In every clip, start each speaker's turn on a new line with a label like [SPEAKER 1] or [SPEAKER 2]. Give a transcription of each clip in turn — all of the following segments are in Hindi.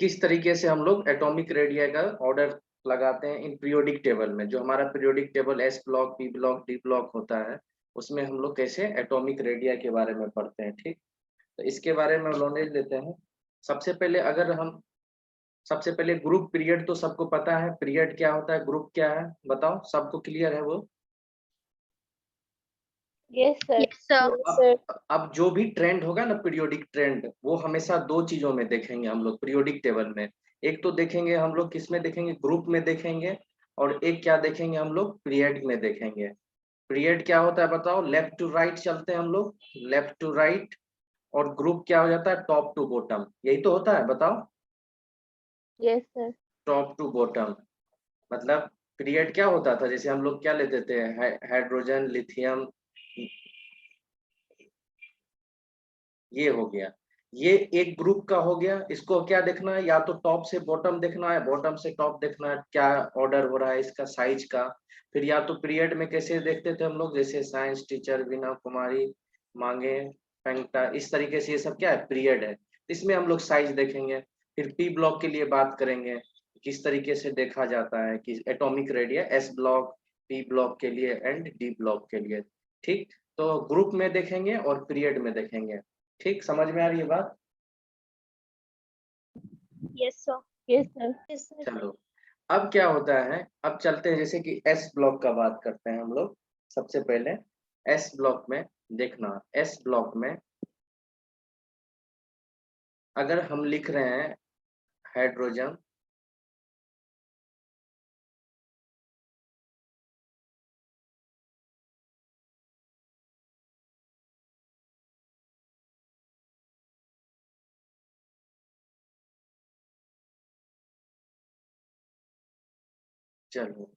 [SPEAKER 1] किस तरीके से हम लोग एटॉमिक रेडिया का ऑर्डर लगाते हैं इन पीरियोडिक टेबल में। जो हमारा periodic table S block, p block, D block होता है, उसमें हम लोग कैसे एटॉमिक रेडिया के बारे में पढ़ते हैं। ठीक, तो इसके बारे में नॉलेज लेते हैं। सबसे पहले अगर हम सबसे पहले ग्रुप पीरियड तो सबको पता है, पीरियड क्या होता है, ग्रुप क्या है, बताओ, सबको क्लियर है वो?
[SPEAKER 2] Yes sir.
[SPEAKER 3] Yes sir.
[SPEAKER 1] अब जो भी ट्रेंड होगा ना, पीरियोडिक ट्रेंड, वो हमेशा दो चीजों में देखेंगे हम लोग पीरियोडिक टेबल में। एक तो देखेंगे हम लोग किस में देखेंगे, ग्रुप में देखेंगे, और एक क्या देखेंगे हम लोग, पीरियड में देखेंगे। पीरियड क्या होता है बताओ, लेफ्ट टू राइट चलते हैं हम लोग, लेफ्ट टू राइट। और ग्रुप क्या हो जाता है, टॉप टू बॉटम, यही तो होता है, बताओ।
[SPEAKER 2] Yes sir.
[SPEAKER 1] Top to bottom मतलब पीरियड क्या होता था, जैसे हम लोग क्या लेते थे, हाइड्रोजन, लिथियम, ये हो गया, ये एक ग्रुप का हो गया। इसको क्या देखना है, या तो टॉप से बॉटम देखना है, बॉटम से टॉप देखना है, क्या ऑर्डर हो रहा है इसका, साइज का। फिर या तो पीरियड में कैसे देखते थे हम लोग, जैसे साइंस टीचर वीना कुमारी मांगे पेंटा, इस तरीके से, ये सब क्या है, पीरियड है। इसमें हम लोग साइज देखेंगे। फिर पी ब्लॉक के लिए बात करेंगे, किस तरीके से देखा जाता है कि atomic radii s block, p block के लिए एंड डी ब्लॉक के लिए। ठीक, तो ग्रुप में देखेंगे और पीरियड में देखेंगे। ठीक, समझ में आ रही है बात?
[SPEAKER 3] Yes sir.
[SPEAKER 2] Yes sir.
[SPEAKER 3] Yes sir.
[SPEAKER 1] चलो, अब क्या होता है, अब चलते हैं जैसे कि एस ब्लॉक का बात करते हैं हम लोग। सबसे पहले एस ब्लॉक में देखना, एस ब्लॉक में अगर हम लिख रहे हैं हाइड्रोजन, चलो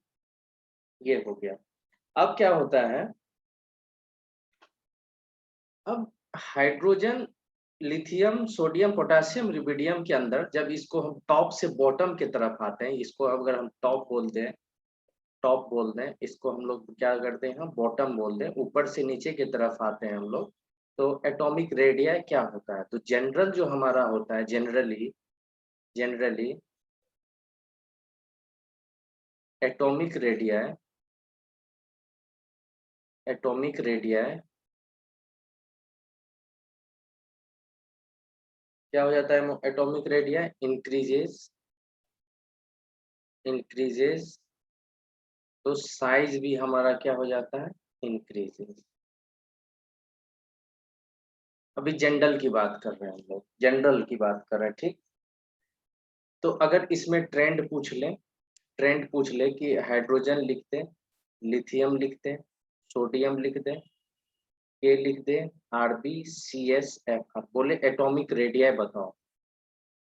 [SPEAKER 1] ये हो गया। अब क्या होता है, अब hydrogen, lithium, sodium, potassium, rubidium के अंदर जब इसको हम टॉप से बॉटम की तरफ आते हैं, इसको अगर हम टॉप बोलते हैं, टॉप बोल दें, इसको हम लोग क्या करते हैं, बॉटम बोल दें, ऊपर से नीचे की तरफ आते हैं हम लोग, तो एटॉमिक रेडिया क्या होता है, तो जनरल जो हमारा होता है, generally generally atomic radii, atomic radii क्या हो जाता है, एटॉमिक रेडिया इंक्रीजेस, इंक्रीजेस, तो साइज भी हमारा क्या हो जाता है, इंक्रीजेस। अभी जनरल की बात कर रहे हैं हम लोग, जनरल की बात कर रहे हैं। ठीक, तो अगर इसमें ट्रेंड पूछ ले, ट्रेंड पूछ ले कि हाइड्रोजन लिख दे, लिथियम लिख दे, सोडियम लिख दे, के लिख दे, आरबी, सी एस एफ, बोले एटॉमिक रेडिया बताओ,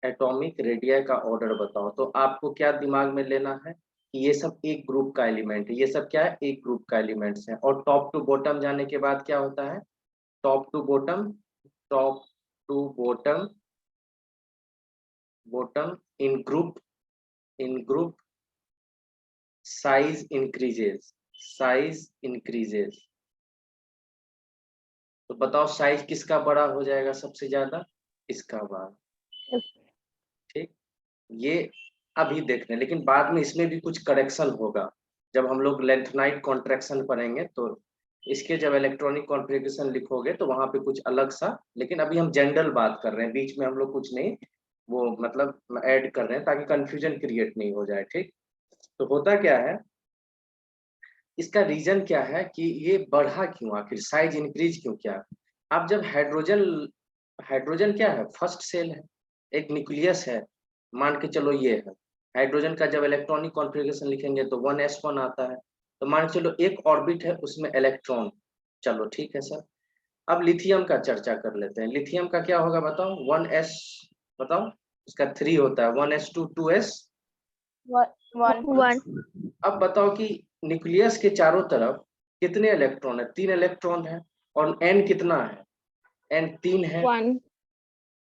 [SPEAKER 1] एटॉमिक रेडिया का ऑर्डर बताओ, तो आपको क्या दिमाग में लेना है कि ये सब एक ग्रुप का एलिमेंट है, ये सब क्या है, एक ग्रुप का एलिमेंट्स है। और टॉप टू बॉटम जाने के बाद क्या होता है, top to bottom, top to bottom, bottom in group, in group size increases, size increases. तो बताओ साइज किसका बड़ा हो जाएगा सबसे ज्यादा, इसका बड़ा। ठीक, ये अभी देखने, लेकिन बाद में इसमें भी कुछ करेक्शन होगा जब हम लोग लेंथनाइट कॉन्ट्रैक्शन पढ़ेंगे, तो इसके जब इलेक्ट्रॉनिक कॉन्फ़िगरेशन लिखोगे तो वहां पे कुछ अलग सा, लेकिन अभी हम जनरल बात कर रहे हैं, बीच में हम लोग कुछ नहीं वो मतलब ऐड कर रहे हैं ताकि कंफ्यूजन क्रिएट नहीं हो जाए। ठीक, तो होता क्या है, इसका रीजन क्या है कि ये बढ़ा क्यों, आखिर साइज इंक्रीज क्यों किया। अब जब हाइड्रोजन, हाइड्रोजन क्या है, फर्स्ट सेल है, एक न्यूक्लियस है, मान के चलो ये है हाइड्रोजन का, जब इलेक्ट्रॉनिक कॉन्फ़िगरेशन लिखेंगे तो 1s1 आता है, तो मान के चलो एक ऑर्बिट है उसमें इलेक्ट्रॉन। चलो ठीक है सर, अब लिथियम का चर्चा कर लेते हैं। लिथियम का क्या होगा बताओ, 1s, बताओ, उसका 3 होता है, 1s2, 2s,
[SPEAKER 2] 1।
[SPEAKER 1] अब बताओ कि न्यूक्लियस के चारों तरफ कितने इलेक्ट्रॉन है, 3 इलेक्ट्रॉन है, और n कितना है, n 3 है,
[SPEAKER 2] 1।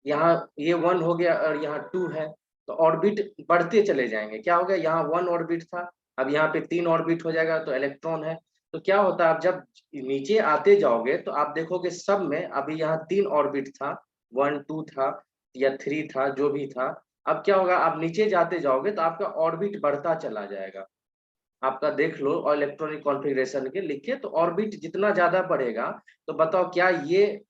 [SPEAKER 1] यहाँ ये 1 हो गया और यहाँ 2 है, तो ऑर्बिट बढ़ते चले जाएंगे। क्या हो गया, यहाँ 1 ऑर्बिट था, अब यहाँ पे 3 ऑर्बिट हो जाएगा, तो इलेक्ट्रॉन है। तो क्या होता है, अब जब नीचे आते जाओगे तो आप देखोगे सब में, अभी यहाँ 3 ऑर्बिट था, 1 2 था या 3 था, जो भी था, अब क्या होगा, आप नीचे जाते जाओगे तो आपका ऑर्बिट बढ़ता चला जाएगा। आपका देख लो और इलेक्ट्रॉनिक कॉन्फ़िगरेशन के लिखिए, तो ऑर्बिट जितना ज्यादा बढ़ेगा तो बताओ क्या ये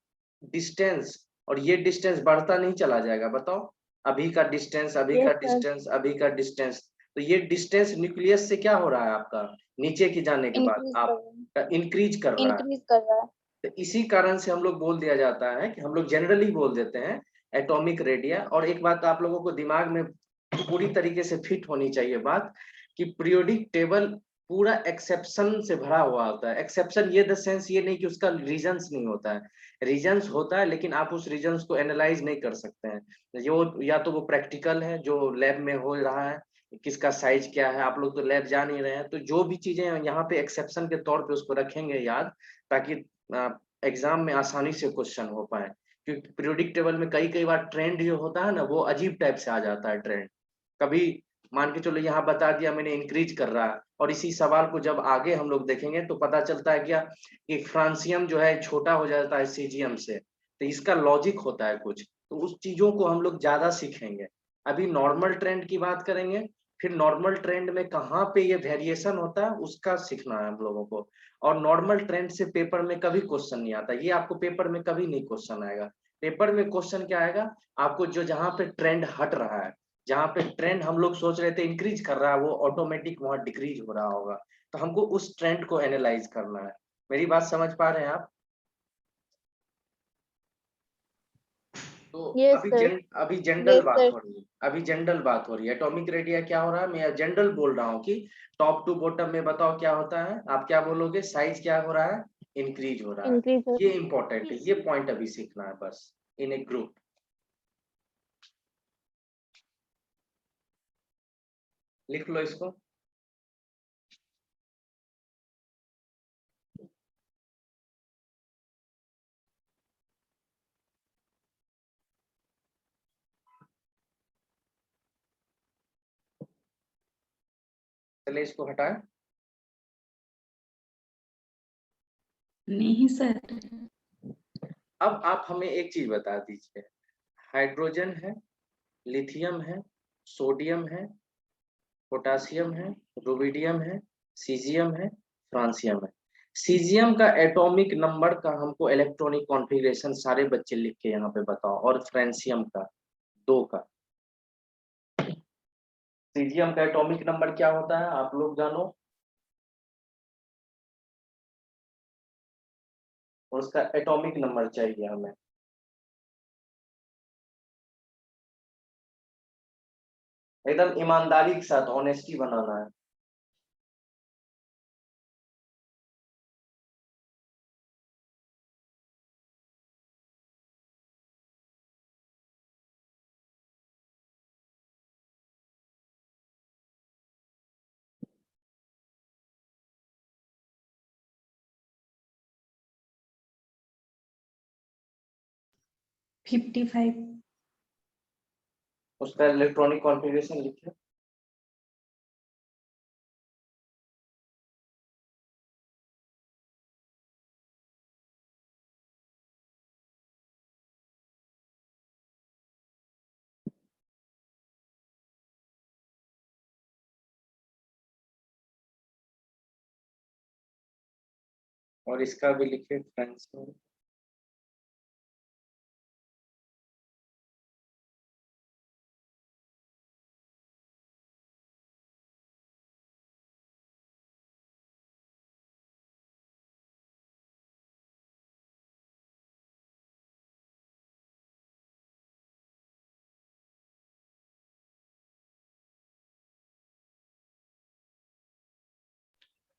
[SPEAKER 1] डिस्टेंस और ये डिस्टेंस बढ़ता नहीं चला जाएगा? बताओ, अभी का डिस्टेंस, अभी का
[SPEAKER 2] Yes, sir.
[SPEAKER 1] डिस्टेंस, अभी का डिस्टेंस, तो ये डिस्टेंस न्यूक्लियस से क्या हो रहा है आपका, नीचे की जाने के बाद
[SPEAKER 2] Increase कर
[SPEAKER 1] आपका इंक्रीज कर रहा है।
[SPEAKER 2] increase कर रहा है।
[SPEAKER 1] तो इसी कारण से हम लोग बोल दिया जाता है कि हम लोग जनरली बोल देते हैं एटॉमिक रेडिया। और एक बात आप लोगों को दिमाग में पूरी तरीके से फिट होनी चाहिए बात, कि पीरियोडिक टेबल पूरा एक्सेप्शन से भरा हुआ होता है। एक्सेप्शन ये द सेंस ये नहीं कि उसका रीजंस नहीं होता है, रीजंस होता है, लेकिन आप उस रीजंस को एनालाइज नहीं कर सकते हैं। जो या तो वो प्रैक्टिकल है जो लैब में हो रहा है, किसका साइज क्या है, आप लोग तो लैब जा नहीं रहे हैं, तो जो भी चीजें यहाँ पे एक्सेप्शन के तौर पे उसको रखेंगे याद, ताकि एग्जाम में आसानी से क्वेश्चन हो पाए। क्योंकि पीरियोडिक टेबल में कई कई बार ट्रेंड जो होता है ना, वो अजीब टाइप से आ जाता है ट्रेंड। कभी मान के चलो यहाँ बता दिया मैंने इंक्रीज कर रहा है, और इसी सवाल को जब आगे हम लोग देखेंगे तो पता चलता है क्या कि फ्रांसियम जो है छोटा हो जाता है सीजियम से। तो इसका लॉजिक होता है कुछ, तो उस चीजों को हम लोग ज्यादा सीखेंगे। अभी नॉर्मल ट्रेंड की बात करेंगे, फिर नॉर्मल ट्रेंड में कहाँ पे ये वेरिएशन होता है उसका सीखना है हम लोगों को। और नॉर्मल ट्रेंड से पेपर में कभी क्वेश्चन नहीं आता, ये आपको पेपर में कभी नहीं क्वेश्चन आएगा। पेपर में क्वेश्चन क्या आएगा आपको, जो जहाँ पे ट्रेंड हट रहा है, जहाँ पे ट्रेंड हम लोग सोच रहे थे इंक्रीज कर रहा है, वो ऑटोमेटिक वहां डिक्रीज हो रहा होगा। तो हमको उस ट्रेंड को एनालाइज करना है। मेरी बात समझ पा रहे हैं आप? तो
[SPEAKER 2] Yes, sir.
[SPEAKER 1] अभी जनरल
[SPEAKER 2] Yes,
[SPEAKER 1] बात
[SPEAKER 2] sir.
[SPEAKER 1] हो रही है, अभी जनरल बात हो रही है। एटॉमिक रेडिया क्या हो रहा है, मैं जनरल बोल रहा हूँ कि टॉप टू बॉटम में बताओ क्या होता है, आप क्या बोलोगे, साइज क्या हो रहा है, इंक्रीज हो रहा है।
[SPEAKER 2] Increase हो
[SPEAKER 1] ये
[SPEAKER 2] रहा है।
[SPEAKER 1] इंपॉर्टेंट है, ये पॉइंट अभी सीखना है बस, इन ए ग्रुप। लिख लो इसको। चलिए इसको हटाएं।
[SPEAKER 4] नहीं सर।
[SPEAKER 1] अब आप हमें एक चीज बता दीजिए, हाइड्रोजन है, लिथियम है, सोडियम है, पोटासियम है, रुबिडियम है, सीजियम है, फ्रांसियम है। सीजियम का एटॉमिक नंबर का हमको इलेक्ट्रॉनिक कॉन्फ़िगरेशन सारे बच्चे लिख के यहाँ पे बताओ, और फ्रांसियम का 2 का। सीजियम का एटॉमिक नंबर क्या होता है आप लोग जानो, और उसका एटॉमिक नंबर चाहिए हमें। एकदम ईमानदारी के साथ ऑनेस्टी बनाना है।
[SPEAKER 4] — 55।
[SPEAKER 1] उसका इलेक्ट्रॉनिक कॉन्फ़िगरेशन लिखिए। और इसका भी लिखिए फ्रांसियम।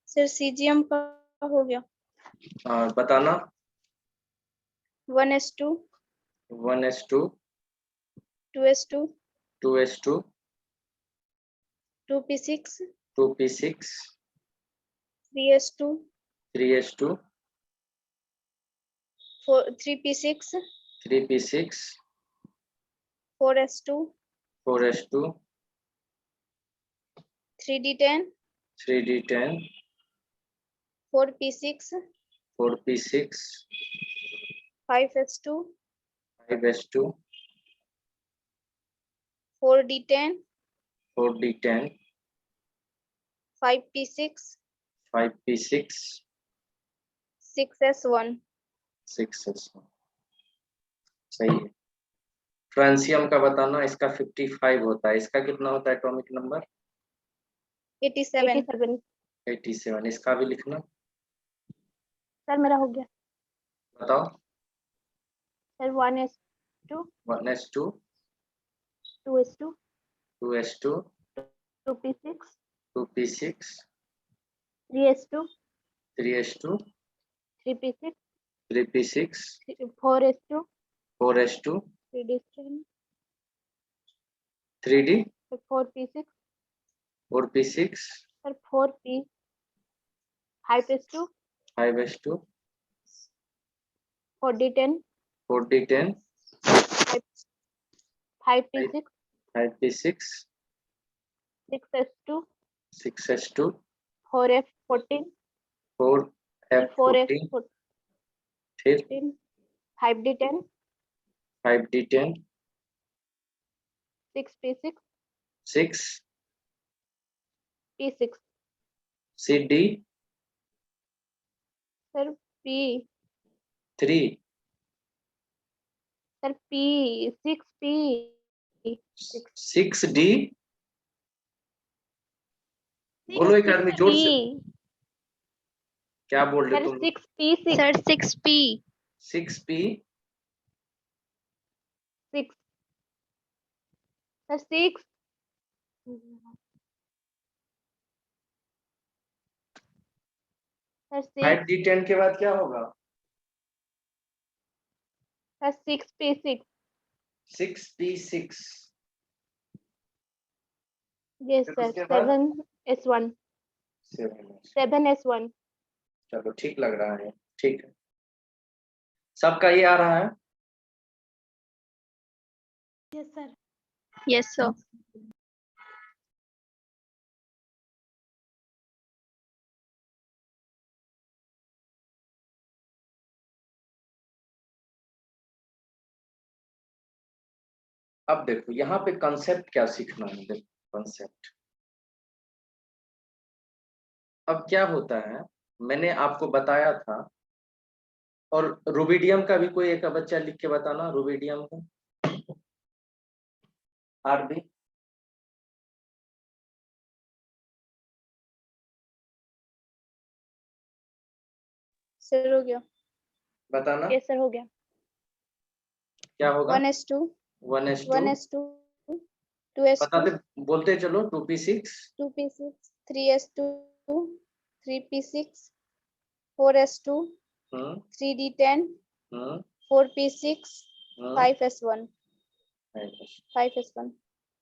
[SPEAKER 3] सर सीजियम का हो गया।
[SPEAKER 1] बताना।
[SPEAKER 3] 1s2
[SPEAKER 1] 1s2
[SPEAKER 3] 2s2
[SPEAKER 1] 2s2
[SPEAKER 3] 2p6
[SPEAKER 1] 2p6
[SPEAKER 3] 3s2
[SPEAKER 1] 3s2
[SPEAKER 3] 3p6
[SPEAKER 1] 3p6
[SPEAKER 3] 4s2
[SPEAKER 1] 4s2
[SPEAKER 3] 3d10
[SPEAKER 1] 3d10
[SPEAKER 3] 4p6
[SPEAKER 1] 4p6
[SPEAKER 3] 5s2
[SPEAKER 1] 5s2
[SPEAKER 3] 4d10,
[SPEAKER 1] 4d10,
[SPEAKER 3] 5p6,
[SPEAKER 1] 5p6,
[SPEAKER 3] 6s1,
[SPEAKER 1] 6s1। सही है। फ्रांसियम का बताना, इसका 55 होता है, इसका कितना होता है एटॉमिक नंबर?
[SPEAKER 3] 87,
[SPEAKER 2] 87
[SPEAKER 1] 87। इसका भी लिखना,
[SPEAKER 2] सर मेरा हो गया
[SPEAKER 1] बताओ।
[SPEAKER 2] Sir 1s2
[SPEAKER 1] 1s2,
[SPEAKER 2] 2s2
[SPEAKER 1] 2s2,
[SPEAKER 2] 2p6
[SPEAKER 1] 2p6,
[SPEAKER 2] 3s2
[SPEAKER 1] 3s2,
[SPEAKER 2] 3p6
[SPEAKER 1] 3p6,
[SPEAKER 2] 4s2
[SPEAKER 1] 4s2,
[SPEAKER 2] 3d10
[SPEAKER 1] 3d,
[SPEAKER 2] sir 4p6
[SPEAKER 1] 4p6,
[SPEAKER 2] sir 4p 5s2
[SPEAKER 1] 5s2,
[SPEAKER 2] 4d10
[SPEAKER 1] 4d10,
[SPEAKER 2] 5p6
[SPEAKER 1] 5p6,
[SPEAKER 2] 6s2
[SPEAKER 1] 6s2,
[SPEAKER 2] 4f14
[SPEAKER 1] 4f14,
[SPEAKER 2] 4f14
[SPEAKER 1] फिर
[SPEAKER 2] 5d10
[SPEAKER 1] 5d10,
[SPEAKER 2] 6p6
[SPEAKER 1] 6,
[SPEAKER 2] p6
[SPEAKER 1] cd,
[SPEAKER 2] sir p
[SPEAKER 1] 3,
[SPEAKER 2] sir p 6p
[SPEAKER 1] 6d, बोलो एक आदमी जोर से। क्या बोल रहे
[SPEAKER 2] सर
[SPEAKER 1] तुम?
[SPEAKER 2] 6p6
[SPEAKER 3] sir 6p,
[SPEAKER 1] 6p,
[SPEAKER 2] 6 sir 6 sir 6
[SPEAKER 1] 5d10 के बाद क्या होगा?
[SPEAKER 2] सर 6p6
[SPEAKER 1] 6p6,
[SPEAKER 2] यस
[SPEAKER 1] फिर
[SPEAKER 2] सर
[SPEAKER 1] उसके बाद
[SPEAKER 2] 7s1
[SPEAKER 1] 7s।
[SPEAKER 2] 7s1
[SPEAKER 1] चलो ठीक लग रहा है, ठीक है। सबका ये आ रहा है?
[SPEAKER 4] Yes, sir.
[SPEAKER 3] yes sir,
[SPEAKER 1] अब देखो यहाँ पे कंसेप्ट क्या सीखना है, देखो कंसेप्ट। अब क्या होता है, मैंने आपको बताया था, और रुबिडियम का भी कोई एक बच्चा लिख के बताना, रुबिडियम का आरबी।
[SPEAKER 3] sir हो गया,
[SPEAKER 1] बताना
[SPEAKER 2] यस सर हो गया
[SPEAKER 1] क्या होगा?
[SPEAKER 3] 1s2,
[SPEAKER 1] 1s2,
[SPEAKER 3] 1s2, 2s2,
[SPEAKER 1] बताते बोलते चलो, 2p6,
[SPEAKER 3] 2p6, 3s2, 3p6, 4s2, 3d10, 4p6, 5s1, 5s1,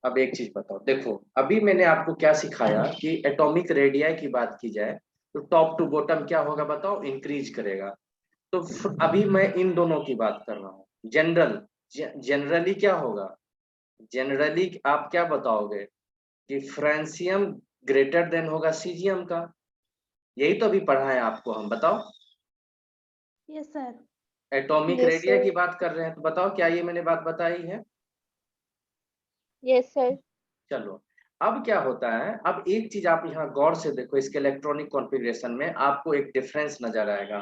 [SPEAKER 1] अब एक चीज बताओ, देखो अभी मैंने आपको क्या सिखाया कि एटॉमिक रेडिया की बात की जाए तो टॉप टू बॉटम क्या होगा बताओ? इंक्रीज करेगा। तो अभी मैं इन दोनों की बात कर रहा हूँ। जनरली क्या होगा? जनरली आप क्या बताओगे कि फ्रांसियम ग्रेटर देन होगा सीजियम का। यही तो अभी पढ़ा है आपको हम, बताओ।
[SPEAKER 4] Yes, sir.
[SPEAKER 1] Atomic
[SPEAKER 3] yes
[SPEAKER 1] radii
[SPEAKER 3] sir,
[SPEAKER 1] की बात कर रहे हैं, तो बताओ क्या ये मैंने बात बताई है?
[SPEAKER 2] यस सर
[SPEAKER 1] चलो, अब क्या होता है, अब एक चीज आप यहाँ गौर से देखो, इसके इलेक्ट्रॉनिक कॉन्फ़िगरेशन में आपको एक डिफरेंस नजर आएगा।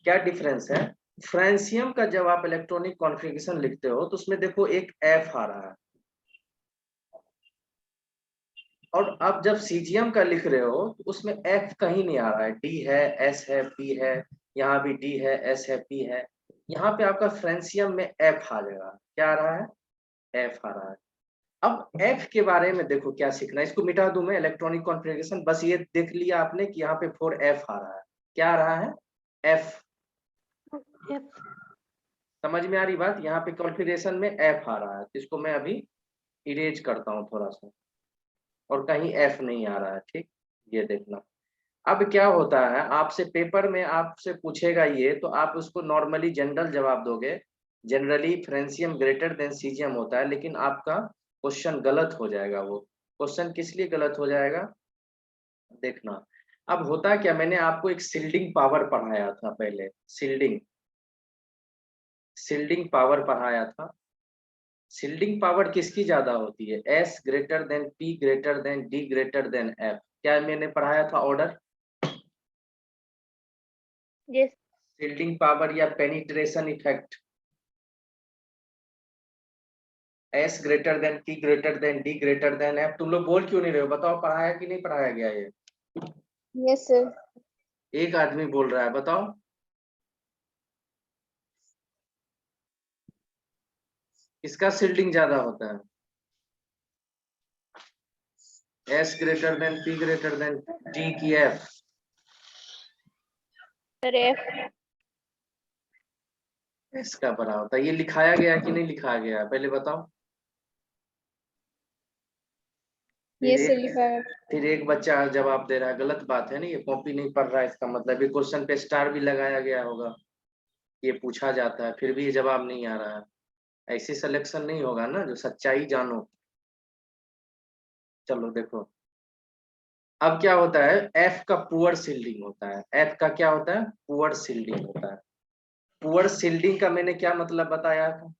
[SPEAKER 1] क्या डिफरेंस है? फ्रांसियम का जब आप इलेक्ट्रॉनिक कॉन्फ़िगरेशन लिखते हो तो उसमें देखो एक F आ रहा है, और अब जब सीजियम का लिख रहे हो तो उसमें F कहीं नहीं आ रहा है, D है, S है, P है, यहाँ भी D है, S है, P है। यहाँ पे आपका फ्रांसियम में F आ जाएगा। क्या आ रहा है? F आ रहा है। अब F के बारे में देखो क्या सीखना है, इसको मिटा दूं मैं, इलेक्ट्रॉनिक कॉन्फ़िगरेशन, बस ये देख लिया आपने कि यहाँ पे 4F आ रहा है। क्या आ रहा है? F।
[SPEAKER 4] F.
[SPEAKER 1] समझ में आ रही बात? यहाँ पे कॉन्फ़िगरेशन में F आ रहा है, तो इसको मैं अभी इरेज करता हूँ थोड़ा सा, और कहीं F नहीं आ रहा है, ठीक, ये देखना। अब क्या होता है, आपसे पेपर में आपसे पूछेगा ये, तो आप उसको नॉर्मली जनरल जवाब दोगे, generally francium greater than caesium होता है, लेकिन आपका क्वेश्चन गलत हो जाएगा। वो क्वेश्चन किस लिए गलत हो जाएगा देखना। अब होता क्या, मैंने आपको एक शिल्डिंग पावर पढ़ाया था पहले, शिल्डिंग पावर पढ़ाया था। शिल्डिंग पावर किसकी ज्यादा होती है? S greater than P greater than D greater than F। क्या मैंने पढ़ाया था ऑर्डर?
[SPEAKER 2] Yes.
[SPEAKER 1] शिल्डिंग पावर या penetration effect. S greater than P greater than D greater than F। तुम लोग बोल क्यों नहीं रहे हो? बताओ, पढ़ाया कि नहीं पढ़ाया गया ये?
[SPEAKER 3] Yes sir.
[SPEAKER 1] एक आदमी बोल रहा है, बताओ। किसका शिल्डिंग ज्यादा होता है? S greater than P greater than D की F?
[SPEAKER 2] Sir, F.
[SPEAKER 1] S का बड़ा होता है। ये लिखाया गया कि नहीं लिखाया गया, पहले बताओ।
[SPEAKER 3] यस सर लिखा है।
[SPEAKER 1] फिर एक बच्चा जवाब दे रहा है, गलत बात है ना, ये कॉपी नहीं पढ़ रहा है, इसका मतलब ये क्वेश्चन पे स्टार भी लगाया गया होगा, ये पूछा जाता है, फिर भी ये जवाब नहीं आ रहा है। ऐसी सिलेक्शन नहीं होगा ना, जो सच्चाई जानो। चलो देखो, अब क्या होता है, F का पुअर शिल्डिंग होता है। F का क्या होता है? पुअर शिल्डिंग होता है। पुअर शिल्डिंग का मैंने क्या मतलब बताया था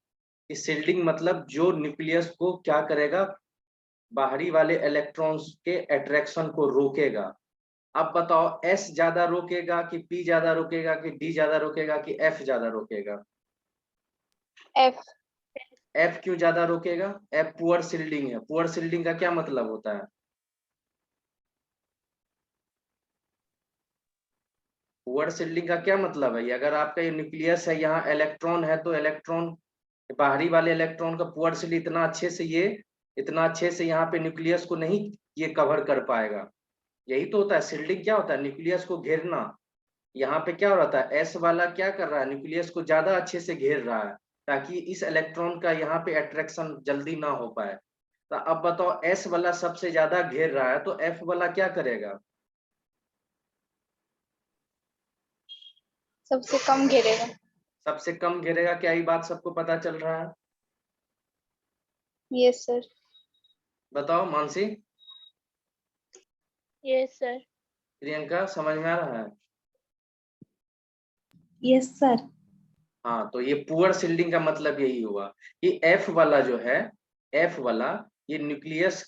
[SPEAKER 1] कि शिल्डिंग मतलब जो न्यूक्लियस को क्या करेगा, बाहरी वाले इलेक्ट्रॉन्स के अट्रैक्शन को रोकेगा। अब बताओ, S ज्यादा रोकेगा कि P ज्यादा रोकेगा कि D ज्यादा रोकेगा कि F ज्यादा रोकेगा?
[SPEAKER 3] F।
[SPEAKER 1] F क्यों ज्यादा रोकेगा? F पुअर शिल्डिंग है। पुअर शिल्डिंग का क्या मतलब होता है? पुअर शिल्डिंग का क्या मतलब है? अगर आपका ये न्यूक्लियस है, यहाँ इलेक्ट्रॉन है, तो इलेक्ट्रॉन, बाहरी वाले इलेक्ट्रॉन का पुअर शिल्ड इतना अच्छे से यहाँ पे न्यूक्लियस को नहीं ये कवर कर पाएगा। यही तो होता है शिल्डिंग। क्या होता है? न्यूक्लियस को घेरना। यहाँ पे क्या हो रहा था, S वाला क्या कर रहा है, न्यूक्लियस को ज्यादा अच्छे से घेर रहा है, ताकि इस इलेक्ट्रॉन का यहाँ पे अट्रैक्शन जल्दी ना हो पाए। तो अब बताओ, S वाला सबसे ज्यादा घेर रहा है, तो F वाला क्या करेगा?
[SPEAKER 3] सबसे कम घेरेगा।
[SPEAKER 1] सबसे कम घेरेगा। क्या ये बात सबको पता चल रहा है?
[SPEAKER 3] Yes sir.
[SPEAKER 1] बताओ मानसी,
[SPEAKER 2] Yes, sir.
[SPEAKER 1] प्रियंका, समझ में आ रहा है?
[SPEAKER 4] Yes, sir.
[SPEAKER 1] हाँ, तो ये पुअर शिल्डिंग का मतलब यही हुआ कि F वाला जो है, F वाला ये न्यूक्लियस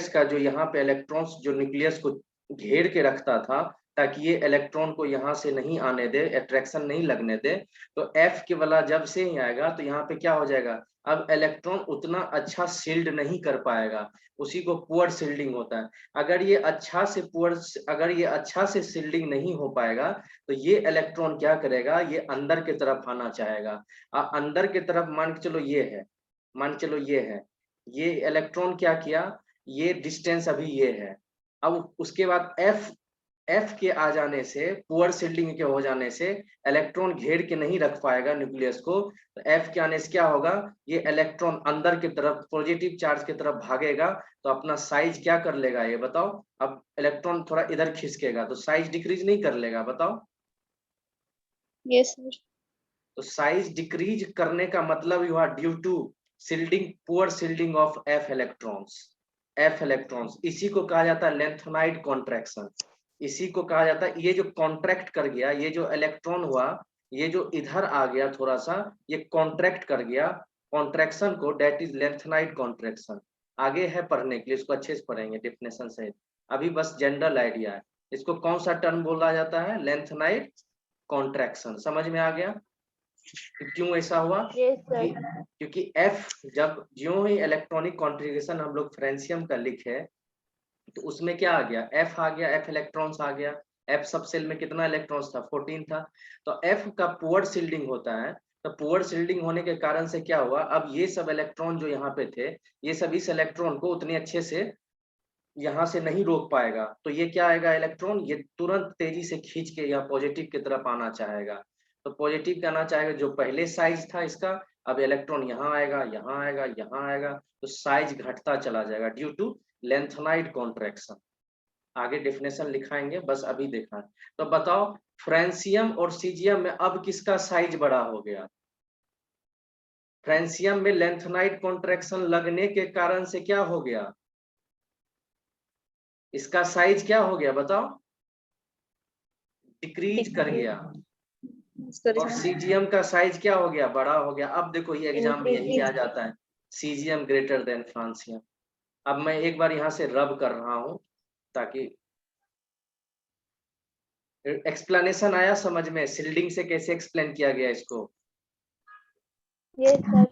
[SPEAKER 1] का जो यहाँ पे इलेक्ट्रॉन्स जो न्यूक्लियस को घेर के रखता था, ताकि ये इलेक्ट्रॉन को यहाँ से नहीं आने दे, अट्रैक्शन नहीं लगने दे। तो F के वाला जब से ही आएगा, तो यहाँ पे क्या हो जाएगा, अब इलेक्ट्रॉन उतना अच्छा शील्ड नहीं कर पाएगा, उसी को पुअर शील्डिंग होता है। अगर ये अच्छा से शील्डिंग नहीं हो पाएगा, तो ये इलेक्ट्रॉन क्या करेगा, ये अंदर की तरफ आना चाहेगा। अंदर की तरफ मान के चलो ये है, ये इलेक्ट्रॉन क्या किया, ये डिस्टेंस अभी ये है। अब उसके बाद F के आ जाने से, पुअर शिल्डिंग के हो जाने से इलेक्ट्रॉन घेर के नहीं रख पाएगा न्यूक्लियस को। तो F के आने से क्या होगा, ये इलेक्ट्रॉन अंदर की तरफ पॉजिटिव चार्ज की तरफ भागेगा, तो अपना साइज क्या कर लेगा, ये बताओ। अब इलेक्ट्रॉन थोड़ा इधर खिसकेगा, तो साइज डिक्रीज नहीं कर लेगा? बताओ।
[SPEAKER 3] Yes sir.
[SPEAKER 1] तो साइज डिक्रीज करने का मतलब हुआ due to shielding, poor shielding of F electrons. इसी को कहा जाता है लेंथेनाइड कॉन्ट्रैक्शन। इसी को कहा जाता है, ये जो कॉन्ट्रैक्ट कर गया, ये जो इलेक्ट्रॉन हुआ, ये जो इधर आ गया थोड़ा सा, ये कॉन्ट्रैक्ट कर गया, कॉन्ट्रैक्शन को, दैट इज लेंथेनाइड कॉन्ट्रैक्शन। आगे है पढ़ने के लिए, इसको अच्छे से पढ़ेंगे डेफिनेशन से। अभी बस जनरल आइडिया है। इसको कौन सा टर्म बोला जाता है? Lanthanide contraction. समझ में आ गया क्यों ऐसा हुआ?
[SPEAKER 2] Yes, sir.
[SPEAKER 1] क्योंकि F जब ज्यों ही इलेक्ट्रॉनिक कॉन्फ़िगरेशन हम लोग फ्रेंसियम का लिखे, तो उसमें क्या आ गया, F आ गया, F इलेक्ट्रॉन्स आ गया। F सब सेल में कितना इलेक्ट्रॉन्स था? 14 था। तो F का पुअर शिल्डिंग होता है। तो पुअर शिल्डिंग होने के कारण से क्या हुआ, अब ये सब इलेक्ट्रॉन जो यहाँ पे थे, ये सब इस इलेक्ट्रॉन को उतने अच्छे से यहाँ से नहीं रोक पाएगा। तो ये क्या आएगा, इलेक्ट्रॉन ये तुरंत तेजी से खींच के यहाँ पॉजिटिव की तरफ आना चाहेगा। तो पॉजिटिव का आना चाहेगा, जो पहले साइज था इसका, अब इलेक्ट्रॉन यहाँ आएगा, यहाँ आएगा, यहाँ आएगा, तो साइज घटता चला जाएगा ड्यू टू लेंथेनाइड कॉन्ट्रैक्शन। आगे डेफिनेशन लिखाएंगे, बस अभी देखा। तो बताओ, फ्रेंसियम और सीजियम में अब किसका साइज बड़ा हो गया? फ्रेंसियम में लेंथेनाइड कॉन्ट्रैक्शन लगने के कारण से क्या हो गया, इसका साइज क्या हो गया बताओ? डिक्रीज कर गया।
[SPEAKER 3] सॉरी
[SPEAKER 1] और
[SPEAKER 3] सर।
[SPEAKER 1] सीजीएम का साइज क्या हो गया, बड़ा हो गया। अब देखो ये एग्जाम में यही आ जाता है, सीजीएम ग्रेटर देन फ्रांसियम। अब मैं एक बार यहाँ से रब कर रहा हूँ ताकि एक्सप्लेनेशन आया समझ में, शिल्डिंग से कैसे एक्सप्लेन किया गया इसको।
[SPEAKER 2] Yes, sir.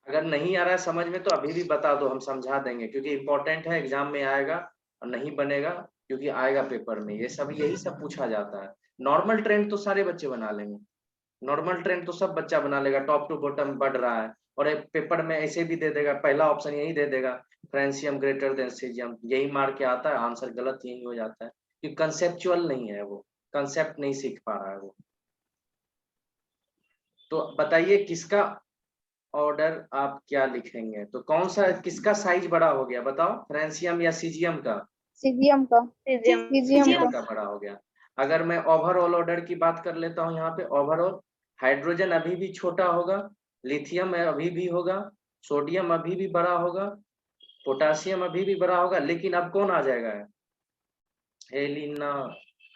[SPEAKER 1] अगर नहीं आ रहा है समझ में तो अभी भी बता दो, हम समझा देंगे, क्योंकि इंपॉर्टेंट है, एग्जाम में आएगा और नहीं बनेगा क्योंकि आएगा पेपर में। ये सब यही सब पूछा जाता है। नॉर्मल ट्रेंड तो सारे बच्चे बना लेंगे, नॉर्मल ट्रेंड तो सब बच्चा बना लेगा, टॉप टू बॉटम बढ़ रहा है। और एक पेपर में ऐसे भी दे देगा, पहला ऑप्शन यही दे देगा, फ्रांसियम ग्रेटर देन सीजियम, यही मार के आता है, आंसर गलत यही हो जाता है, क्योंकि कंसेप्चुअल नहीं है, वो कंसेप्ट नहीं सीख पा रहा है वो। तो बताइए किसका ऑर्डर आप क्या लिखेंगे, तो कौन सा, किसका साइज बड़ा हो गया बताओ, फ्रांसियम या सीजियम का?
[SPEAKER 3] सीजीएम का।
[SPEAKER 2] Cesium.
[SPEAKER 3] सीजीएम
[SPEAKER 1] का बड़ा हो गया। अगर मैं ओवरऑल ऑर्डर की बात कर लेता हूँ, यहाँ पे ओवरऑल हाइड्रोजन अभी भी छोटा होगा, लिथियम अभी भी होगा, सोडियम अभी भी बड़ा होगा, पोटासियम अभी भी बड़ा होगा, लेकिन अब कौन आ जाएगा, हेलिना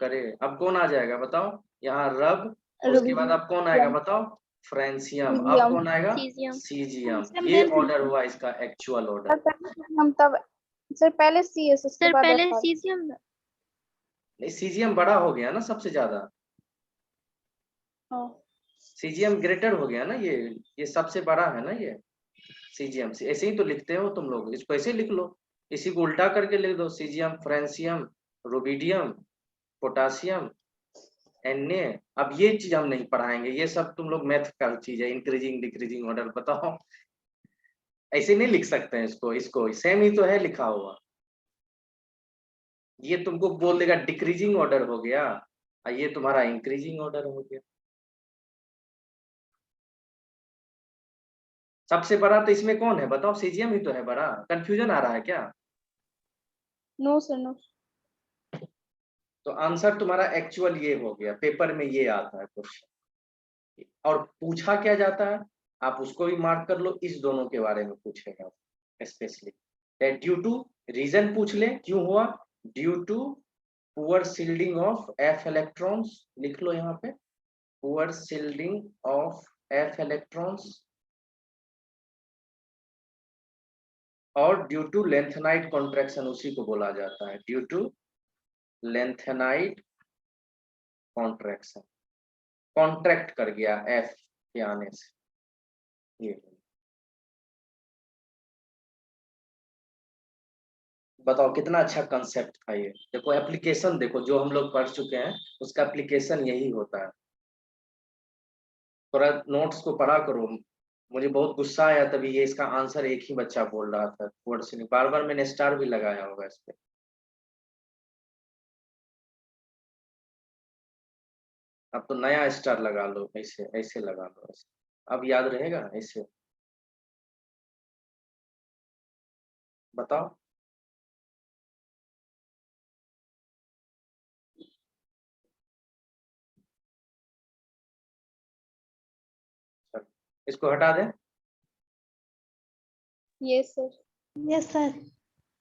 [SPEAKER 1] करे, अब कौन आ जाएगा बताओ, यहाँ रब, उसके बाद अब कौन आएगा बताओ, फ्रांसियम, अब कौन आएगा, सीजियम। ये ऑर्डर हुआ इसका एक्चुअल ऑर्डर।
[SPEAKER 3] हम तब सर पहले सीएस उसके
[SPEAKER 2] Sir,
[SPEAKER 3] बाद
[SPEAKER 2] पहले
[SPEAKER 3] FR।
[SPEAKER 2] cesium.
[SPEAKER 1] नहीं, सीजियम बड़ा हो गया ना सबसे ज्यादा,
[SPEAKER 3] हाँ।
[SPEAKER 1] सीजियम ग्रेटर हो गया ना, ये सबसे बड़ा है ना ये सीजियम। ऐसे ही तो लिखते हो तुम लोग, इसको ऐसे लिख लो, इसी को उल्टा करके लिख दो, caesium, francium, rubidium, potassium, Na। अब ये चीज हम नहीं पढ़ाएंगे, ये सब तुम लोग मैथ का चीज है, इंक्रीजिंग डिक्रीजिंग ऑर्डर बताओ, ऐसे नहीं लिख सकते हैं इसको, इसको सेम ही तो है लिखा हुआ। ये तुमको बोल देगा डिक्रीजिंग ऑर्डर हो गया, और ये तुम्हारा इंक्रीजिंग ऑर्डर हो गया। सबसे बड़ा तो इसमें कौन है बताओ, सीजियम ही तो है बड़ा, कंफ्यूजन आ रहा है क्या?
[SPEAKER 3] No sir no.
[SPEAKER 1] तो आंसर तुम्हारा एक्चुअल ये हो गया, पेपर में ये आता है क्वेश्चन। और पूछा क्या जाता है आप उसको भी मार्क कर लो, इस दोनों के बारे में पूछेगा स्पेशली, ड्यू टू, रीजन पूछ ले क्यों हुआ, due to poor shielding of F electrons, लिख लो यहाँ पे, poor shielding of F electrons, और ड्यू टू लेंथेनाइट कॉन्ट्रैक्शन, उसी को बोला जाता है due to lanthanide contraction, contract कर गया एफ के आने से। ये बताओ कितना अच्छा कंसेप्ट था ये, देखो एप्लीकेशन देखो, जो हम लोग पढ़ चुके हैं उसका एप्लीकेशन यही होता है। थोड़ा नोट्स को पढ़ा करो, मुझे बहुत गुस्सा आया तभी, ये इसका आंसर एक ही बच्चा बोल रहा था, वर्ड से बार बार मैंने स्टार भी लगाया होगा इस पे। अब तो नया स्टार लगा लो, ऐसे ऐसे लगा लो, ऐसे अब याद रहेगा ऐसे, बताओ। चलो, इसको हटा दें।
[SPEAKER 3] Yes sir.
[SPEAKER 4] Yes, sir.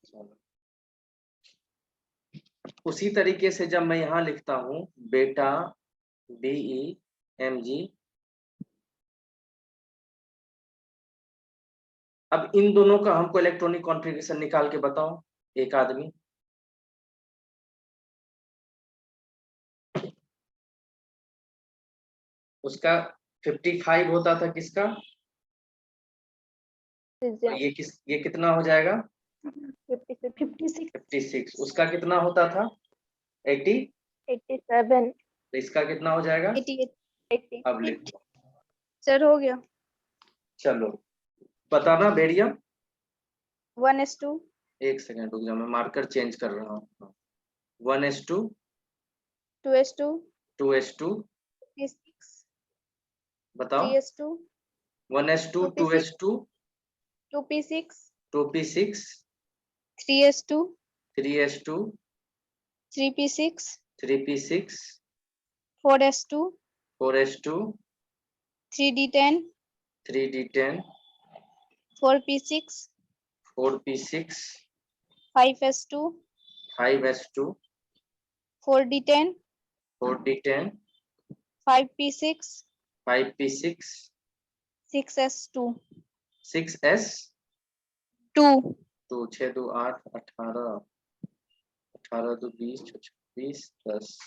[SPEAKER 1] चलो, उसी तरीके से जब मैं यहाँ लिखता हूँ बेटा BEMG, अब इन दोनों का हमको इलेक्ट्रॉनिक कॉन्फ़िगरेशन निकाल के बताओ एक आदमी। उसका 55 होता था किसका, तो
[SPEAKER 2] Cesium.
[SPEAKER 1] ये कितना हो जाएगा
[SPEAKER 2] 56.
[SPEAKER 4] 56.
[SPEAKER 1] 56। उसका कितना होता था 80,
[SPEAKER 2] 87.
[SPEAKER 1] तो इसका कितना हो जाएगा
[SPEAKER 3] 88
[SPEAKER 2] 80.
[SPEAKER 1] अब लिखो।
[SPEAKER 3] सर हो गया।
[SPEAKER 1] चलो बताना बेरियम,
[SPEAKER 3] 1s2
[SPEAKER 1] एक सेकंड रुक जाओ, मैं मार्कर चेंज कर रहा हूँ। 1s2,
[SPEAKER 3] 2s2
[SPEAKER 1] 2s2,
[SPEAKER 3] p6
[SPEAKER 1] बताओ
[SPEAKER 3] 3s2
[SPEAKER 1] 1s2, 2s2,
[SPEAKER 3] 2p6
[SPEAKER 1] 2p6,
[SPEAKER 3] 3s2
[SPEAKER 1] 3s2,
[SPEAKER 3] 3p6
[SPEAKER 1] 3p6,
[SPEAKER 3] 4s2
[SPEAKER 1] 4s2,
[SPEAKER 3] 3d10
[SPEAKER 1] 3d10,
[SPEAKER 3] 4p6
[SPEAKER 1] 4p6,
[SPEAKER 3] 5s2
[SPEAKER 1] 5s2,
[SPEAKER 3] 4d10
[SPEAKER 1] 4d10,
[SPEAKER 3] 5p6,
[SPEAKER 1] 5p6,
[SPEAKER 3] 6s2,
[SPEAKER 1] 6s
[SPEAKER 3] 2,
[SPEAKER 1] 2, 6 2 8, 18, 18 2 20, 26, 10,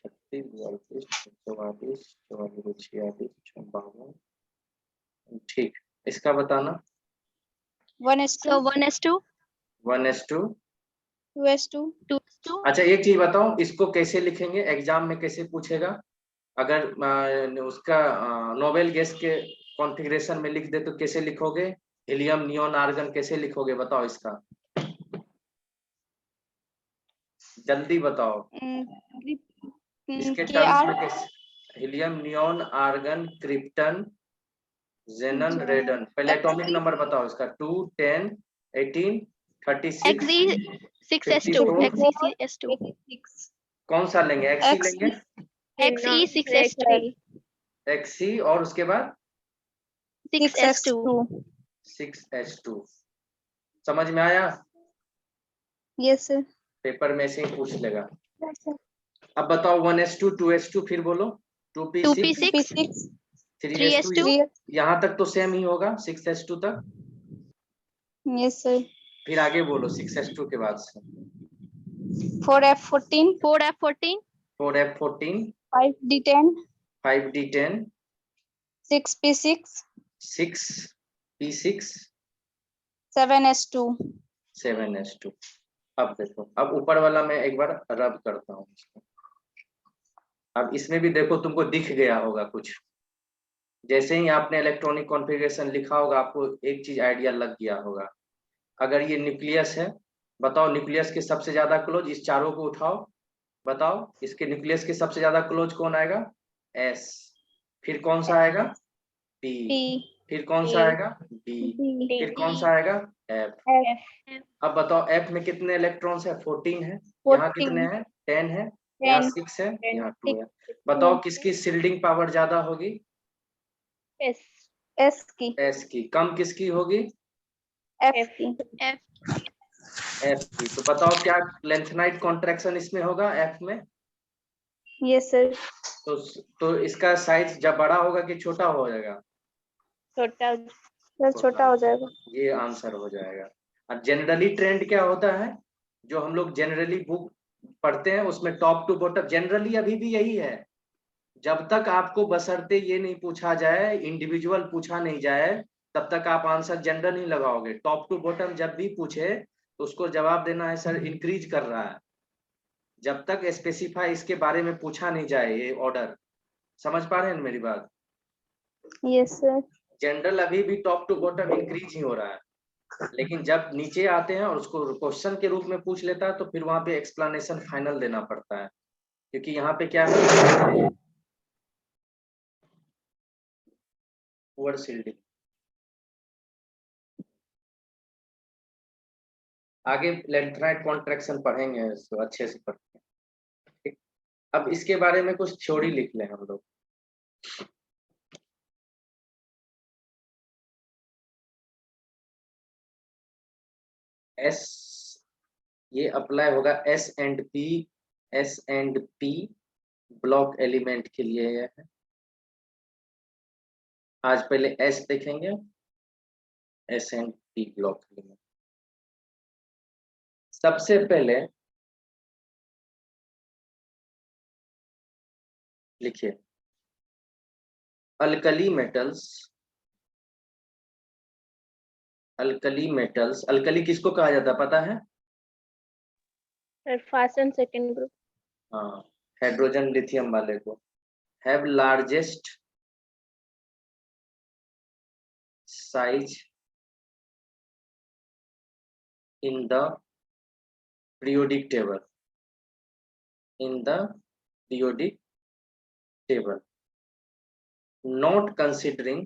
[SPEAKER 1] 36, 42, 44, 44, 46, 52। ठीक, इसका बताना।
[SPEAKER 3] 1s2,
[SPEAKER 2] So 1s2,
[SPEAKER 1] 1s2।
[SPEAKER 3] 2s2,
[SPEAKER 2] 2s2.
[SPEAKER 1] अच्छा एक चीज बताओ, इसको कैसे लिखेंगे, एग्जाम में कैसे पूछेगा? अगर उसका नोबेल गैस के कॉन्फ़िगरेशन में लिख दे तो कैसे लिखोगे? हीलियम, नियोन, आर्गन कैसे लिखोगे बताओ इसका, जल्दी बताओ। इसके टर्म्स में
[SPEAKER 3] KR,
[SPEAKER 1] कैसे? Helium, neon, argon, krypton, जेनन, रेडन। पहले एटॉमिक नंबर बताओ इसका। 2 10 18 36
[SPEAKER 2] Xe 6s2,
[SPEAKER 1] 54।
[SPEAKER 2] Xe6s2,
[SPEAKER 3] 86,
[SPEAKER 1] कौन सा लेंगे? एक्स ही
[SPEAKER 3] X,
[SPEAKER 1] लेंगे?
[SPEAKER 2] Xe6s3,
[SPEAKER 1] एक्स ही, और उसके बाद
[SPEAKER 2] 6s2.
[SPEAKER 3] 6s2.
[SPEAKER 1] 6s2। समझ में आया?
[SPEAKER 3] Yes, sir.
[SPEAKER 1] पेपर में से ही पूछ लेगा। अब बताओ 1s2 2s2, फिर बोलो 2p6
[SPEAKER 2] 2p6,
[SPEAKER 3] 2p6,
[SPEAKER 1] 3s2।
[SPEAKER 2] 3s2.
[SPEAKER 1] यहाँ तक तो सेम ही होगा 6s2 तक।
[SPEAKER 3] Yes, sir.
[SPEAKER 1] फिर आगे बोलो 6s2 के बाद से
[SPEAKER 3] 4f14,
[SPEAKER 2] 4f14,
[SPEAKER 1] 4f14,
[SPEAKER 3] 5d10,
[SPEAKER 1] 5d10,
[SPEAKER 3] 6p6,
[SPEAKER 1] 6p6,
[SPEAKER 3] 7s2.
[SPEAKER 1] 7s2। अब देखो, अब ऊपर वाला मैं एक बार रब करता हूँ इसको। अब इसमें भी देखो तुमको दिख गया होगा कुछ। जैसे ही आपने इलेक्ट्रॉनिक कॉन्फ़िगरेशन लिखा होगा, आपको एक चीज आइडिया लग गया होगा। अगर ये न्यूक्लियस है, बताओ न्यूक्लियस के सबसे ज्यादा क्लोज, इस चारों को उठाओ, बताओ इसके न्यूक्लियस के सबसे ज्यादा क्लोज कौन आएगा? एस। फिर कौन सा आएगा? पी।
[SPEAKER 3] P,
[SPEAKER 1] फिर कौन सा आएगा? डी।
[SPEAKER 3] D,
[SPEAKER 1] फिर कौन सा आएगा? एफ।
[SPEAKER 3] F,
[SPEAKER 1] अब बताओ एफ में कितने इलेक्ट्रॉन्स है? 14 है। यहाँ कितने
[SPEAKER 3] 14,
[SPEAKER 1] हैं? 10 है। यहाँ
[SPEAKER 3] 10,
[SPEAKER 1] 6 है।
[SPEAKER 3] 10,
[SPEAKER 1] यहाँ 2 है।
[SPEAKER 3] 6,
[SPEAKER 1] बताओ
[SPEAKER 3] 2,
[SPEAKER 1] किसकी शील्डिंग पावर ज्यादा होगी?
[SPEAKER 2] S,
[SPEAKER 3] S की,
[SPEAKER 1] एस की। कम किसकी होगी?
[SPEAKER 3] F की,
[SPEAKER 2] F,
[SPEAKER 1] एफ की। तो बताओ क्या लेंथनाइट कॉन्ट्रैक्शन इसमें होगा एफ में?
[SPEAKER 3] yes sir,
[SPEAKER 1] तो तो इसका साइज जब बड़ा होगा कि छोटा हो जाएगा?
[SPEAKER 2] छोटा,
[SPEAKER 3] सर छोटा हो जाएगा।
[SPEAKER 1] ये आंसर हो जाएगा। अब जनरली ट्रेंड क्या होता है, जो हम लोग जनरली बुक पढ़ते हैं उसमें टॉप टू बॉटम जनरली अभी भी यही है। जब तक आपको बशर्ते ये नहीं पूछा जाए, इंडिविजुअल पूछा नहीं जाए, तब तक आप आंसर जनरल नहीं लगाओगे। टॉप टू बॉटम जब भी पूछे तो उसको जवाब देना है सर इंक्रीज कर रहा है, जब तक स्पेसिफाई इसके बारे में पूछा नहीं जाए ये ऑर्डर। समझ पा रहे हैं मेरी बात?
[SPEAKER 3] yes sir,
[SPEAKER 1] जनरल अभी भी टॉप टू बॉटम इंक्रीज ही हो रहा है, लेकिन जब नीचे आते हैं और उसको क्वेश्चन के रूप में पूछ लेता है तो फिर वहां पे एक्सप्लेनेशन फाइनल देना पड़ता है, क्योंकि यहाँ पे क्या है, पुअर शील्डिंग। आगे लेंथनाइट कॉन्ट्रैक्शन पढ़ेंगे तो अच्छे से पढ़ते हैं। ठीक? अब इसके बारे में कुछ थ्योरी लिख लें हम लोग। एस, ये अप्लाई होगा S and P block element के लिए है। आज पहले एस देखेंगे, S and P block element. सबसे पहले लिखिए अल्कली मेटल्स। अल्कली किसको कहा जाता है पता है?
[SPEAKER 2] first and second group,
[SPEAKER 1] हाँ, हाइड्रोजन लिथियम वाले को। Have largest size in the periodic table, in the periodic table, not considering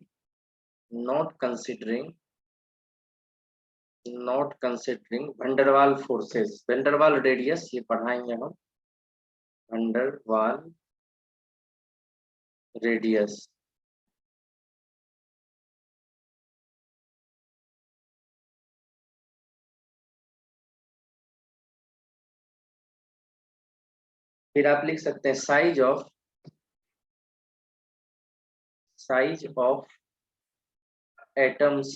[SPEAKER 1] van der Waals forces. Van der Waals radius ये पढ़ाएंगे हम, वंडरवाल रेडियस। फिर आप लिख सकते हैं size of size of atoms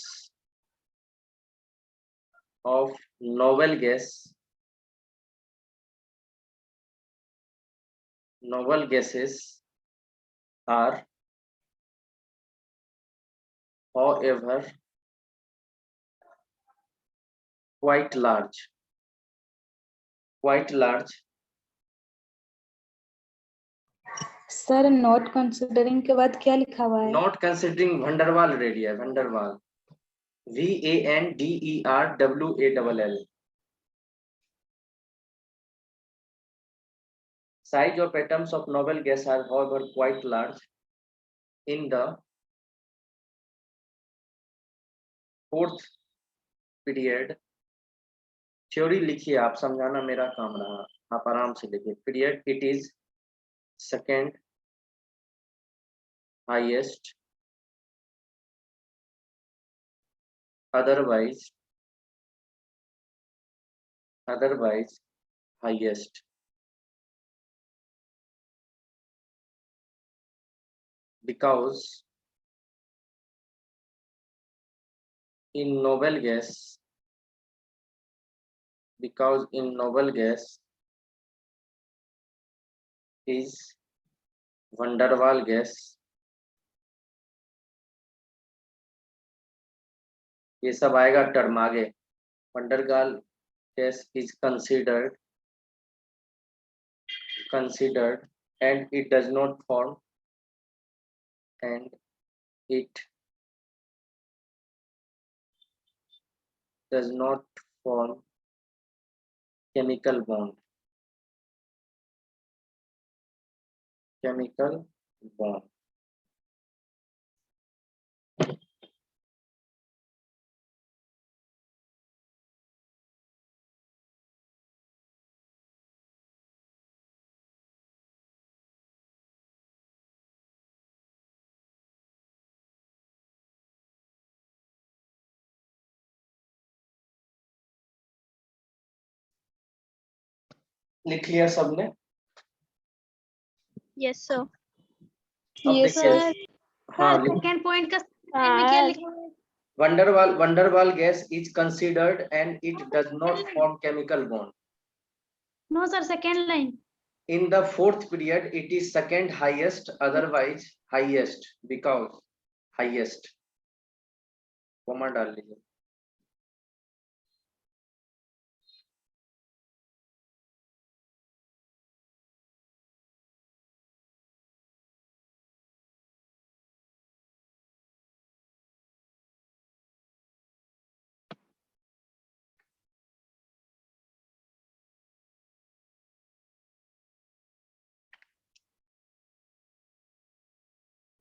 [SPEAKER 1] of novel gases are however quite large.
[SPEAKER 5] Sir not considering के बाद क्या लिखा हुआ है?
[SPEAKER 1] Not considering van der Waal radii, van der Waal, VANDERWALL. Size of atoms of novel gas are however quite large. In the fourth period, theory लिखिए आप, समझाना मेरा काम रहा, आप आराम से लिखिए. Period it is second highest, otherwise highest. Because in noble gas is van der Waal gas, ये सब आएगा टर्म आगे. van der Waal gas is considered and it does not form chemical bond. लिख लिया सबने?
[SPEAKER 2] Yes, sir.
[SPEAKER 1] अब
[SPEAKER 3] Yes,
[SPEAKER 1] देखिए,
[SPEAKER 3] sir.
[SPEAKER 1] हाँ,
[SPEAKER 4] सेकंड पॉइंट का second में क्या लिखा है?
[SPEAKER 1] van der Waal gas is considered and it does not form chemical bond.
[SPEAKER 4] No sir second line.
[SPEAKER 1] In the fourth period, it is second highest, otherwise highest, because highest. Comma डाल लीजिए.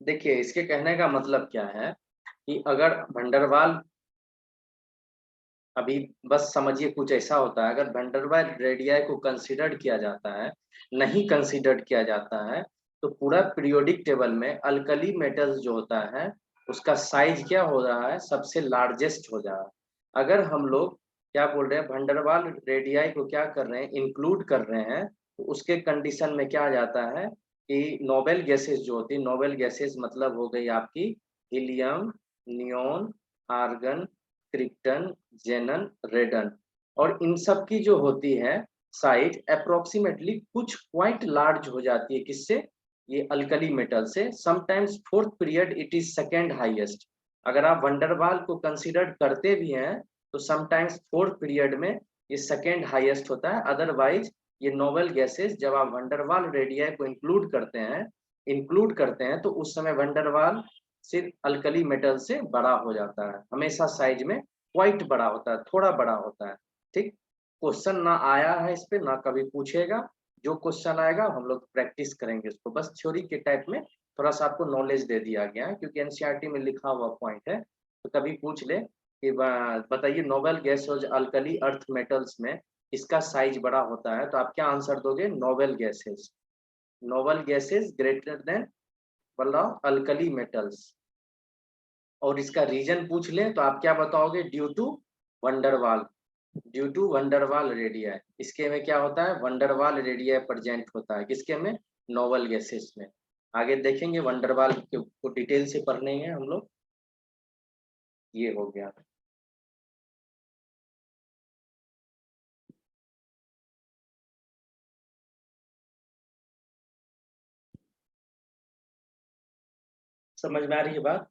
[SPEAKER 1] देखिए, इसके कहने का मतलब क्या है कि अगर van der Waal, अभी बस समझिए कुछ ऐसा होता है, अगर van der Waal रेडियाई को कंसीडर्ड किया जाता है, नहीं कंसीडर्ड किया जाता है, तो पूरा पीरियोडिक टेबल में अल्कली मेटल्स जो होता है उसका साइज क्या हो रहा है, सबसे लार्जेस्ट हो जा रहा है. अगर हम लोग क्या बोल रहे हैं, van der Waal रेडियाई को क्या कर रहे हैं, इंक्लूड कर रहे हैं, तो उसके कंडीशन में क्या आ जाता है कि नोबेल गैसेस जो होती है, नोबेल गैसेस मतलब हो गई आपकी हीलियम, नियोन, आर्गन, क्रिप्टन, जेनन, रेडन, और इन सब की जो होती है साइज अप्रोक्सीमेटली कुछ क्वाइट लार्ज हो जाती है. किससे? ये अल्कली मेटल से. Sometimes fourth period it is second highest. अगर आप van der Waal को कंसीडर करते भी हैं तो समटाइम्स फोर्थ पीरियड में ये सेकेंड हाईएस्ट होता है. अदरवाइज ये नोबेल गैसेस जब आप van der Waal रेडियाई को इंक्लूड करते हैं तो उस समय van der Waal सिर्फ अल्कली मेटल से बड़ा हो जाता है. हमेशा साइज में क्वाइट बड़ा होता है, थोड़ा बड़ा होता है. ठीक, क्वेश्चन ना आया है इस पे, ना कभी पूछेगा. जो क्वेश्चन आएगा हम लोग प्रैक्टिस करेंगे उसको. बस थ्योरी के टाइप में थोड़ा सा आपको नॉलेज दे दिया गया है, क्योंकि एनसीईआरटी में लिखा हुआ पॉइंट है. तो कभी पूछ ले कि बताइए नोबेल गैस और अल्कली अर्थ मेटल्स में इसका साइज बड़ा होता है, तो आप क्या आंसर दोगे? Noble gases greater than alkali metals. और इसका रीजन पूछ ले तो आप क्या बताओगे? Due to van der Waal radii. इसके में क्या होता है? van der Waal radii present होता है. किसके में? नोबेल गैसेस में. आगे देखेंगे वंडरवाल को डिटेल से पढ़ने हैं हम लोग। ये हो गया। समझ में आ रही है बात?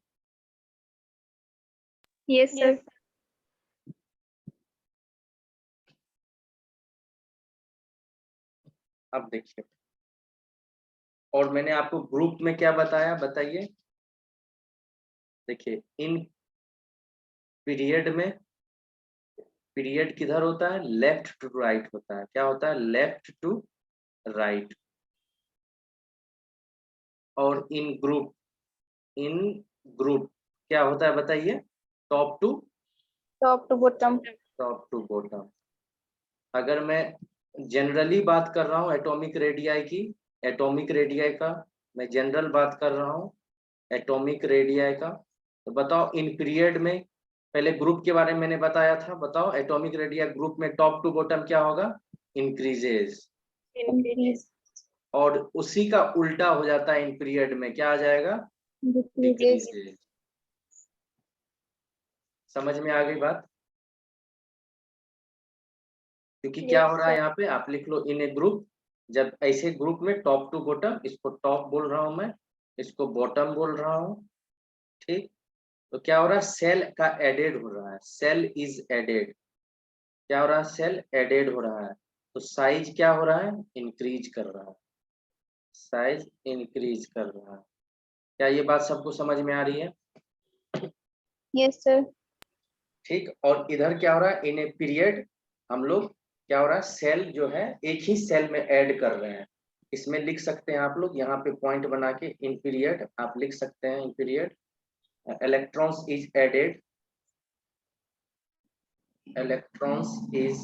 [SPEAKER 3] Yes, sir.
[SPEAKER 1] अब देखिए, और मैंने आपको ग्रुप में क्या बताया बताइए। देखिए इन पीरियड में, पीरियड किधर होता है? लेफ्ट टू राइट होता है। क्या होता है? Left to right. और इन ग्रुप, इन ग्रुप क्या होता है बताइए? Top to
[SPEAKER 3] Top to bottom.
[SPEAKER 1] Top to bottom. अगर मैं जनरली बात कर रहा हूँ एटॉमिक रेडियाई की, एटॉमिक रेडियाई का मैं जनरल बात कर रहा हूँ, एटॉमिक रेडियाई का, तो बताओ इन पीरियड में, पहले ग्रुप के बारे में मैंने बताया था, बताओ एटॉमिक रेडियाई ग्रुप में टॉप टू बॉटम क्या होगा? इंक्रीजेस।
[SPEAKER 3] Increase.
[SPEAKER 1] और उसी का उल्टा हो जाता है इन पीरियड में, क्या आ जाएगा?
[SPEAKER 3] Decreases.
[SPEAKER 1] डिक्रीजेस। समझ में आ गई बात? क्योंकि क्या
[SPEAKER 3] Yes,
[SPEAKER 1] हो रहा है
[SPEAKER 3] sir.
[SPEAKER 1] यहाँ पे, आप लिख लो इन ए ग्रुप। जब ऐसे ग्रुप में टॉप टू बॉटम, इसको टॉप बोल रहा हूं मैं, इसको बॉटम बोल रहा हूं, ठीक। तो क्या हो रहा है? सेल का एडेड हो रहा है, सेल इज एडेड। क्या हो रहा है? सेल एडेड हो रहा है। तो साइज क्या हो रहा है? इंक्रीज कर रहा है, साइज इंक्रीज कर रहा है। क्या ये बात सबको समझ में आ रही है?
[SPEAKER 3] Yes, sir.
[SPEAKER 1] ठीक। और इधर क्या हो रहा है? इन ए पीरियड हम लोग क्या हो रहा है? सेल जो है एक ही सेल में ऐड कर रहे हैं। इसमें लिख सकते हैं आप लोग यहाँ पे पॉइंट बना के, इन पीरियड आप लिख सकते हैं, in period electrons is added, electrons is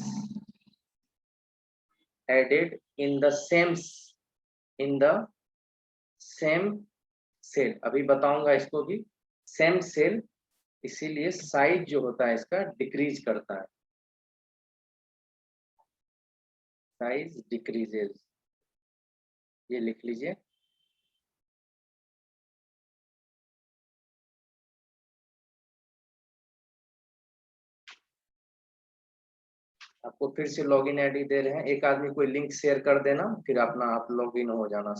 [SPEAKER 1] added in the same cell। अभी बताऊंगा इसको भी, सेम सेल, इसीलिए साइज जो होता है इसका डिक्रीज करता है, साइज डिक्रीजेस। ये लिख लीजिए। आपको फिर से लॉगिन आईडी दे रहे हैं, एक आदमी कोई लिंक शेयर कर देना, फिर अपना आप लॉगिन हो जाना।